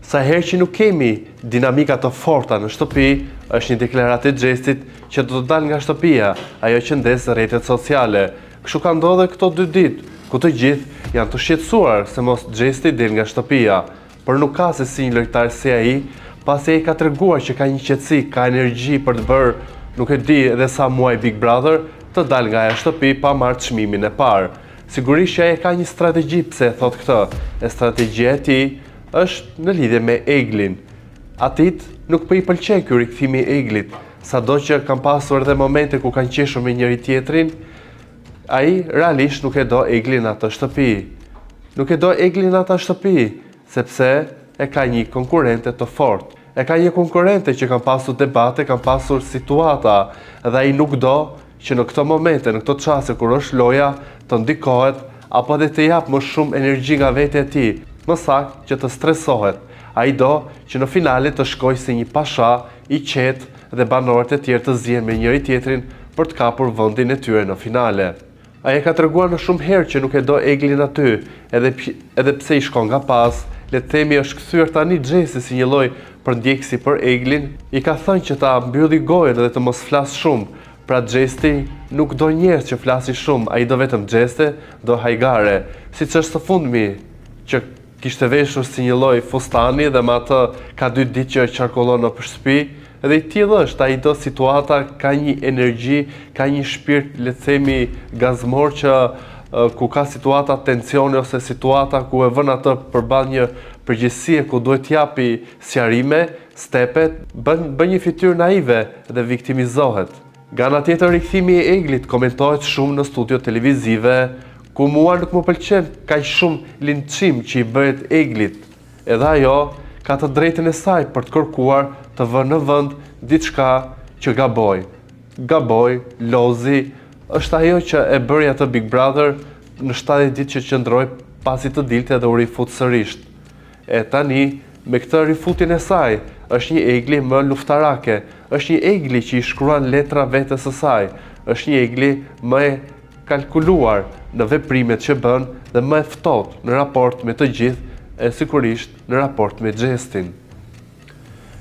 Sa herë që nuk kemi dinamika të forta në shtëpi, është një deklaratë e xhestit që do të dalë nga shtëpia, ajo që ndes rrjetet sociale. Kështu ka ndodhur këto 2 ditë, ku të gjithë janë të shqetësuar se mos xhesti del nga shtëpia, por nuk ka se si një lojtar si ai, pasi ai ka treguar që ka një qetësi, ka energji për të bërë, nuk e di edhe sa muaj Big Brother, të dalë nga ajo shtëpi pa marrë çmimin e parë. Sigurisht që ai ka një strategji pse e thot këtë. E strategjia e tij është në lidhje me Eglin. Atit nuk po i pëlqen ky rikthimi i Eglit, sado që kanë pasur edhe momente ku kanë qeshur me njëri tjetrin, ai realisht nuk e do Eglin atë shtëpi. Nuk e do Eglin atë shtëpi, sepse e ka një konkurrente të fortë. E ka një konkurrente që kanë pasur debate, kanë pasur situata, dhe ai nuk do që në këto momente, në këto çaste kur është loja, të ndikohet apo dhe të jap më shumë energji nga vetë e tij, më saktë që të stresohet. Ai do që në finale të shkojë si një pasha i qetë dhe banorët e tjerë të zihen me njëri tjetrin për të kapur vendin e tyre në finale. Ai e ka treguar në shumë herë që nuk e do Eglin aty, edhe pse i shkon nga pas, le të themi është kthyer tani xhesi si një lloj përndjekësi për Eglin, i ka thënë që ta mbylli gojën dhe të mos flas shumë. Pra xhesti nuk do njerëz që flasin shumë, ai do vetëm xheste, do hajgare, siç është së fundmi që kishte veshur si një lloj fustani dhe me atë ka 2 ditë që qarkullon në shtëpi, dhe i tillë është, ai do situata, ka një energji, ka një shpirt, le të themi, gazmor që ku ka situata tensioni ose situata ku e vën atë përballë një përgjegjësie ku duhet t'japi sqarime, stepet, bën një fytyrë naive dhe viktimizohet. Nga ana tjetër, rikthimi i Eglit komentohet shumë në studio televizive, ku mua nuk më pëlqen kaq shumë linçim që i bëhet Eglit. Edhe ajo ka të drejtën e saj për të kërkuar të vënë në vend diçka që gaboj. Gaboj, lozi, është ajo që e bëri atë Big Brother në 70 ditë që qëndroi pasi të dilte dhe u rifut sërish. E tani, me këtë rifutjen e saj, është një Egli më luftarake, është një Egli që i shkruan letra vetes së saj, është një Egli më e kalkuluar në veprimet që bën dhe më e ftohtë në raport me të gjithë, e sigurisht në raport me xhestin.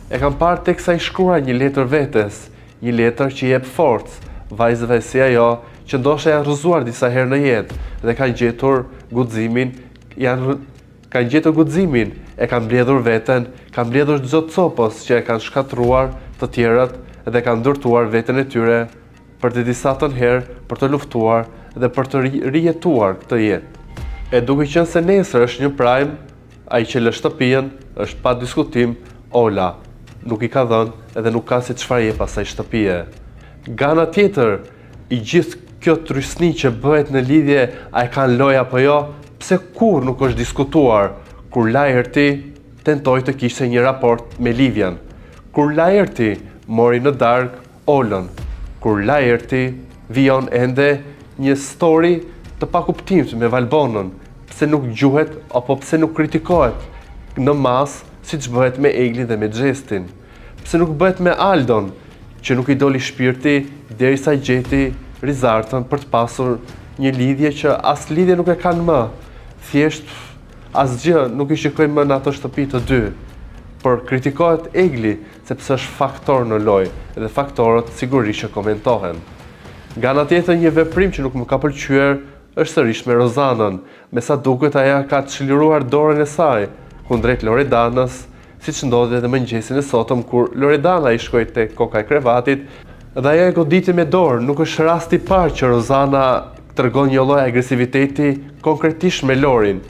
E kam parë teksa i shkruar një letër vetes, një letër që jep forcë vajzave si ajo, që ndoshta janë rrëzuar disa herë në jetë dhe kanë gjetur guximin, e kanë mbledhur veten, kanë mbledhur çdo copës që e kanë shkatruar të tjerët dhe kanë ndërtuar veten e tyre për të disatën herë për të luftuar dhe për të rijetuar këtë jetë. E duke qenë se nesër është një prime, ai që lë shtëpinë është pa diskutim Ola. Nuk i ka dhënë edhe nuk ka si çfarë jep asaj shtëpie. Nga ana tjetër, i gjithë kjo trysni që bëhet në lidhje a e kanë lojë apo jo, pse kur nuk është diskutuar? Kur Lajërti tentoi të kishte një raport me Livian, kur Lajërti mori në darkë Olën, kur Lajërti vijon ende një story të pakuptimshme me Valbonën, pse nuk gjuhet apo pse nuk kritikohet në mas siç bëhet me Eglin dhe me xhestin, pse nuk bëhet me Aldon, që nuk i doli shpirti derisa gjeti Rizartën për të pasur një lidhje që as lidhje nuk e kanë më, thjesht asgjë nuk i shikojmë më në ato shtëpi të dy, por kritikohet Egli sepse është faktor në lojë dhe faktorët sigurisht që komentohen. Nga ana tjetër, një veprim që nuk më ka pëlqyer është sërish me Rozanën, me sa duket ajo ka çliruar dorën e saj kundrejt Loredanës, siç ndodhi edhe mëngjesin e sotëm kur Loredana i shkoi tek koka e krevatit dhe ajo e goditi me dorë. Nuk është rasti i parë që Rozana tregon një lloj agresiviteti konkretisht me Lorin.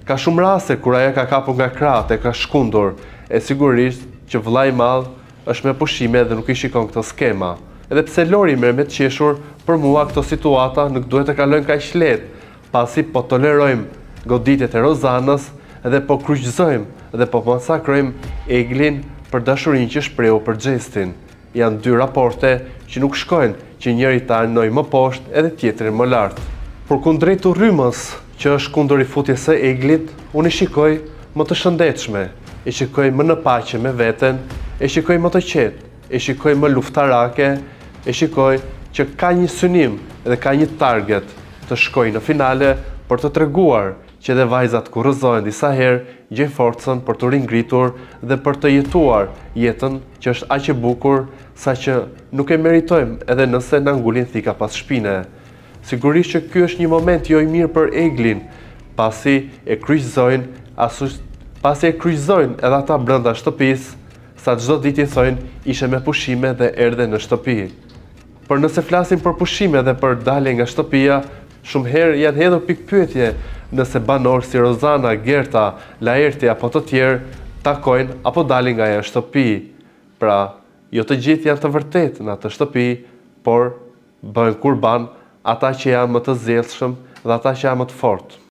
Ka shumë raste kur ajo ka kapur nga krahët e ka shkundur, e sigurisht që vëllai i madh është me pushime dhe nuk i shikon këto skema. Edhe pse Lori merr me të qeshur, për mua këto situata nuk duhet të kalojnë kaq lehtë, pasi po tolerojmë goditjet e Rozanës dhe po kryqëzojmë dhe po masakrojmë Eglin për dashurinë që shprehu për xhestin. Janë 2 raporte që nuk shkojnë, që njëri ta arnojë më poshtë edhe tjetri më lart. Por kundrejt urrymës që është kundër rifutjes së Eglit, unë e shikoj më të shëndetshme, e shikoj më në paqe me veten, e shikoj më të qetë, e shikoj më luftarake, e shikoj që ka një synim dhe ka një target të shkojë në finale për të treguar që dhe vajzat kur rrëzohen disa herë, gjejnë forcën për të ringritur dhe për të jetuar jetën që është aq e bukur sa që nuk e meritojmë edhe nëse na ngulin thika pas shpine. Sigurisht që ky është një moment jo i mirë për Eglin, pasi e kryqëzojnë edhe ata brenda shtëpisë, sa çdo ditë i thojnë ishe me pushime dhe erdhe në shtëpi. Por nëse flasim për pushime dhe për dalje nga shtëpia, shumë herë janë hedhur pikpyetje nëse banorë si Rozana, Gerta, Laerti apo të tjerë takojnë apo dalin nga ajo shtëpi. Pra, jo të gjithë janë të vërtetë në atë shtëpi, por bëhen kurban ata që janë më të zgjedhshëm dhe ata që janë më të fortë.